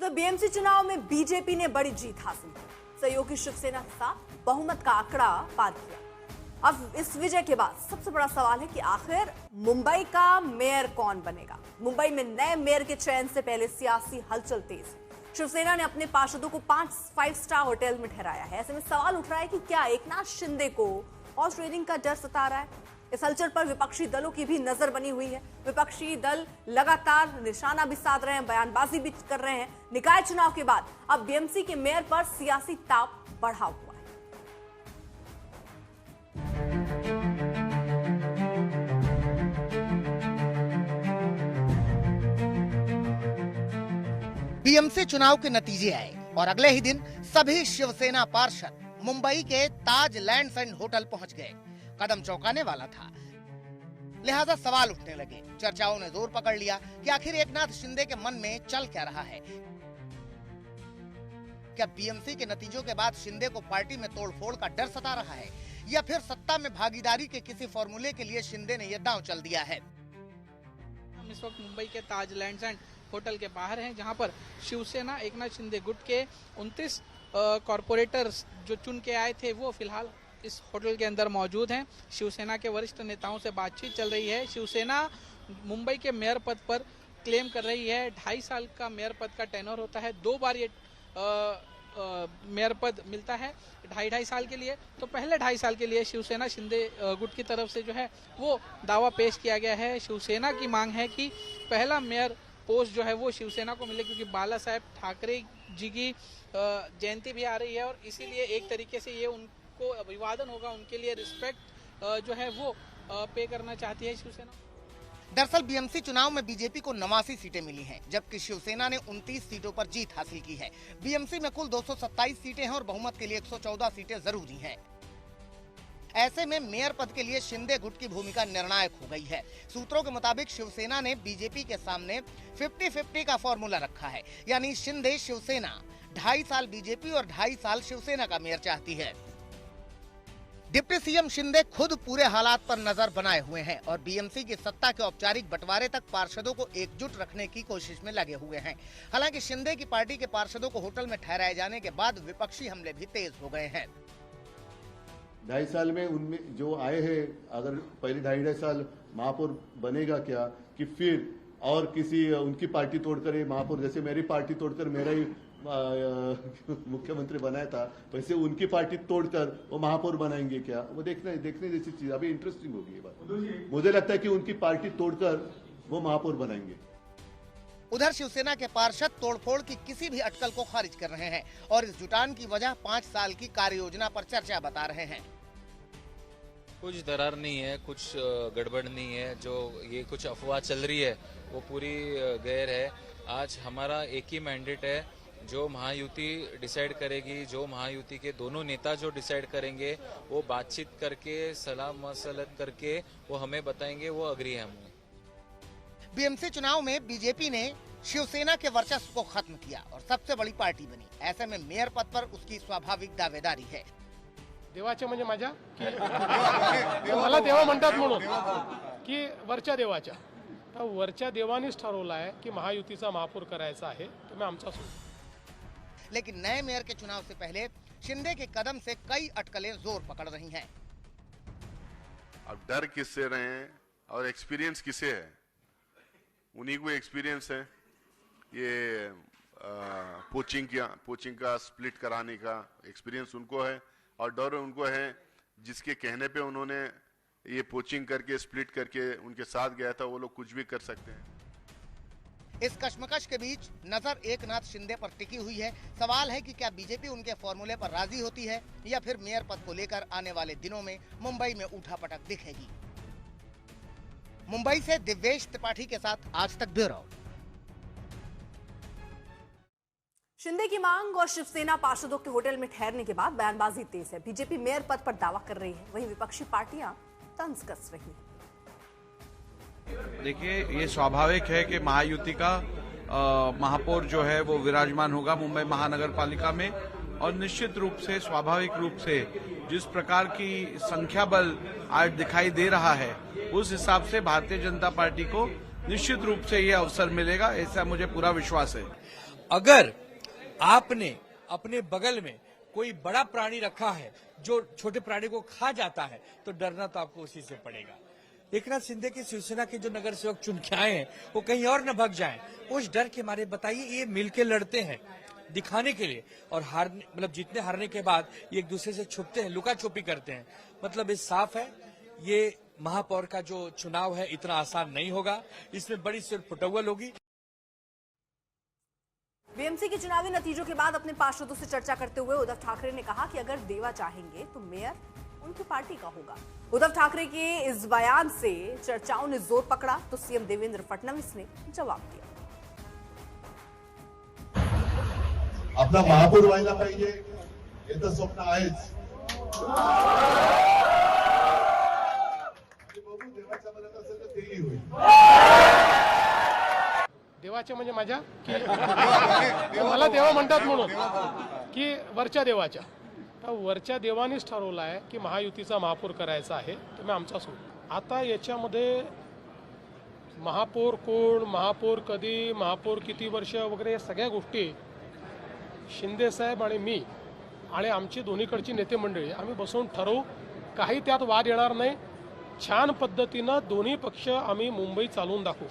तो बीएमसी चुनाव में बीजेपी ने बड़ी जीत हासिल की। सहयोगी शिवसेना के साथ बहुमत का आंकड़ा पार किया। अब इस विजय के बाद सबसे बड़ा सवाल है कि आखिर मुंबई का मेयर कौन बनेगा। मुंबई में नए मेयर के चयन से पहले सियासी हलचल तेज है। शिवसेना ने अपने पार्षदों को 5 स्टार होटल में ठहराया है। ऐसे में सवाल उठ रहा है कि क्या एकनाथ शिंदे को हॉर्स ट्रेडिंग का डर सता रहा है। इस हलचल पर विपक्षी दलों की भी नजर बनी हुई है। विपक्षी दल लगातार निशाना भी साध रहे हैं, बयानबाजी भी कर रहे हैं। निकाय चुनाव के बाद अब बीएमसी के मेयर पर सियासी ताप बढ़ा हुआ है। बीएमसी चुनाव के नतीजे आए और अगले ही दिन सभी शिवसेना पार्षद मुंबई के ताज लैंड्स एंड होटल पहुंच गए। कदम चौंकाने वाला था, लिहाजा सवाल उठने लगे। चर्चाओं ने जोर पकड़ लिया कि आखिर एकनाथ शिंदे के मन में चल क्या रहा है। क्या बीएमसी के नतीजों के बाद शिंदे को पार्टी में तोड़फोड़ का डर सता रहा है, या फिर सत्ता में भागीदारी के किसी फॉर्मूले के लिए शिंदे ने यह दांव चल दिया है। हम इस वक्त मुंबई के ताज लैंड्स एंड होटल के बाहर हैं, जहां पर शिवसेना एकनाथ शिंदे गुट के 29 कॉर्पोरेटर्स जो चुन के आए थे वो फिलहाल इस होटल के अंदर मौजूद हैं। शिवसेना के वरिष्ठ नेताओं से बातचीत चल रही है। शिवसेना मुंबई के मेयर पद पर क्लेम कर रही है 2.5 साल का मेयर पद का टेन्योर होता है। 2 बार ये मेयर पद मिलता है 2.5 साल के लिए। तो पहले 2.5 साल के लिए शिवसेना शिंदे गुट की तरफ से जो है वो दावा पेश किया गया है। शिवसेना की मांग है कि पहला मेयर पोस्ट जो है वो शिवसेना को मिले, क्योंकि बाला साहेब ठाकरे जी की जयंती भी आ रही है और इसीलिए एक तरीके से ये उनको अभिवादन होगा, उनके लिए रिस्पेक्ट जो है वो पे करना चाहती है शिवसेना। दरअसल बीएमसी चुनाव में बीजेपी को 89 सीटें मिली हैं, जबकि शिवसेना ने 29 सीटों पर जीत हासिल की है। बीएमसी में कुल 227 सीटें हैं और बहुमत के लिए 114 सीटें जरूरी हैं। ऐसे में मेयर पद के लिए शिंदे गुट की भूमिका निर्णायक हो गई है। सूत्रों के मुताबिक शिवसेना ने बीजेपी के सामने 50-50 का फॉर्मूला रखा है, यानी शिंदे शिवसेना 2.5 साल बीजेपी और 2.5 साल शिवसेना का मेयर चाहती है। डिप्टी सीएम शिंदे खुद पूरे हालात पर नजर बनाए हुए हैं और बीएमसी की सत्ता के औपचारिक बंटवारे तक पार्षदों को एकजुट रखने की कोशिश में लगे हुए हैं। हालांकि शिंदे की पार्टी के पार्षदों को होटल में ठहराए जाने के बाद विपक्षी हमले भी तेज हो गए हैं। 2.5 साल में उनमें जो आए हैं, अगर पहले 2.5 साल महापौर बनेगा क्या, कि फिर और किसी उनकी पार्टी तोड़कर ये महापौर, जैसे मेरी पार्टी तोड़कर मेरा ही मुख्यमंत्री बनाया था, वैसे उनकी पार्टी तोड़कर वो महापौर बनाएंगे क्या, वो देखने जैसी चीज। अभी इंटरेस्टिंग होगी ये बात। मुझे लगता है कि उनकी पार्टी तोड़कर वो महापौर बनाएंगे। उधर शिवसेना के पार्षद तोड़फोड़ की किसी भी अटकल को खारिज कर रहे हैं और इस जुटान की वजह 5 साल की कार्य योजना पर चर्चा बता रहे हैं। कुछ दरार नहीं है, कुछ गड़बड़ नहीं है, जो ये कुछ अफवाह चल रही है वो पूरी गैर है। आज हमारा एक ही मैंडेट है, जो महायुति डिसाइड करेगी, जो महायुति के दोनों नेता जो डिसाइड करेंगे वो बातचीत करके सलाह मसलत करके वो हमें बताएंगे, वो अग्री है हम। बीएमसी चुनाव में बीजेपी ने शिवसेना के वर्चस्व को खत्म किया और सबसे बड़ी पार्टी बनी। ऐसे में मेयर पद पर उसकी स्वाभाविक दावेदारी है। देवाच्या म्हणजे माझ्या की मला देवा म्हणतात म्हणून की वरच्या देवाच्या, तर वरच्या देवानेच ठरवलं आहे की महायुतीचा महापौर करायचा आहे, तर मी आमचा सोड। लेकिन नए मेयर के चुनाव से पहले शिंदे के कदम से कई अटकलें जोर पकड़ रही हैं। अब डर किससे रहे हैं और एक्सपीरियंस किसे है, उन्हीं को एक्सपीरियंस है। ये पोचिंग का स्प्लिट कराने का एक्सपीरियंस उनको है और डर उनको है जिसके कहने पे उन्होंने ये पोचिंग करके स्प्लिट करके उनके साथ गया था, वो लोग कुछ भी कर सकते हैं। इस कश्मकश के बीच नजर एकनाथ शिंदे पर टिकी हुई है। सवाल है कि क्या बीजेपी उनके फॉर्मूले पर राजी होती है या फिर मेयर पद को लेकर आने वाले दिनों में मुंबई में उठापटक दिखेगी। मुंबई से दिव्येश त्रिपाठी के साथ आज तक ब्यूरो। शिंदे की मांग और शिवसेना पार्षदों के होटल में ठहरने के बाद बयानबाजी तेज है। बीजेपी मेयर पद पर दावा कर रही है, वहीं विपक्षी पार्टियां तंज कस रही हैं। देखिए, ये स्वाभाविक है कि महायुति का महापौर जो है वो विराजमान होगा मुंबई महानगर पालिका में और निश्चित रूप से स्वाभाविक रूप से जिस प्रकार की संख्या बल आज दिखाई दे रहा है उस हिसाब से भारतीय जनता पार्टी को निश्चित रूप से ये अवसर मिलेगा, ऐसा मुझे पूरा विश्वास है। अगर आपने अपने बगल में कोई बड़ा प्राणी रखा है जो छोटे प्राणी को खा जाता है तो डरना तो आपको उसी से पड़ेगा। एकनाथ शिंदे के शिवसेना के जो नगर सेवक चुन के आए हैं वो कहीं और न भग जाएं, उस डर के मारे बताइए ये मिलके लड़ते हैं दिखाने के लिए, और हारने मतलब जीतने हारने के बाद ये एक दूसरे से छुपते हैं, लुका छुपी करते हैं। मतलब ये साफ है, ये महापौर का जो चुनाव है इतना आसान नहीं होगा, इसमें बड़ी सिर फुटौल होगी। बीएमसी के चुनावी नतीजों के बाद अपने पार्षदों से चर्चा करते हुए उद्धव ठाकरे ने कहा कि अगर देवा चाहेंगे तो मेयर उनकी पार्टी का होगा। उद्धव ठाकरे के इस बयान से चर्चाओं ने जोर पकड़ा तो सीएम देवेंद्र फडणवीस ने जवाब दिया। आपला महापौर व्हायला पाहिजे हे तर स्वप्न आहेच, बघू देवाच्या मनात असेल तर तेही होईल। देवाच्या म्हणजे माझ्या की मला देवा म्हणतात म्हणून की वरच्या देवाच्या, तर वरच्या देवानेच ठरवलं आहे की महायुतीचा महापौर करायचा आहे, तर मी आमचा सोड। आता याच्यामध्ये महापौर कोण, महापौर कधी, महापौर किती वर्ष वगैरे या सगळ्या गोष्टी शिंदे साहेब आणि मी आणि आमची दोन्हीकडची नेते मंडळी आम्ही बसून ठरवू, काही त्यात वाद येणार नाही। छान पद्धतीनं दोन्ही पक्ष आम्ही मुंबई चालवून दाखवू।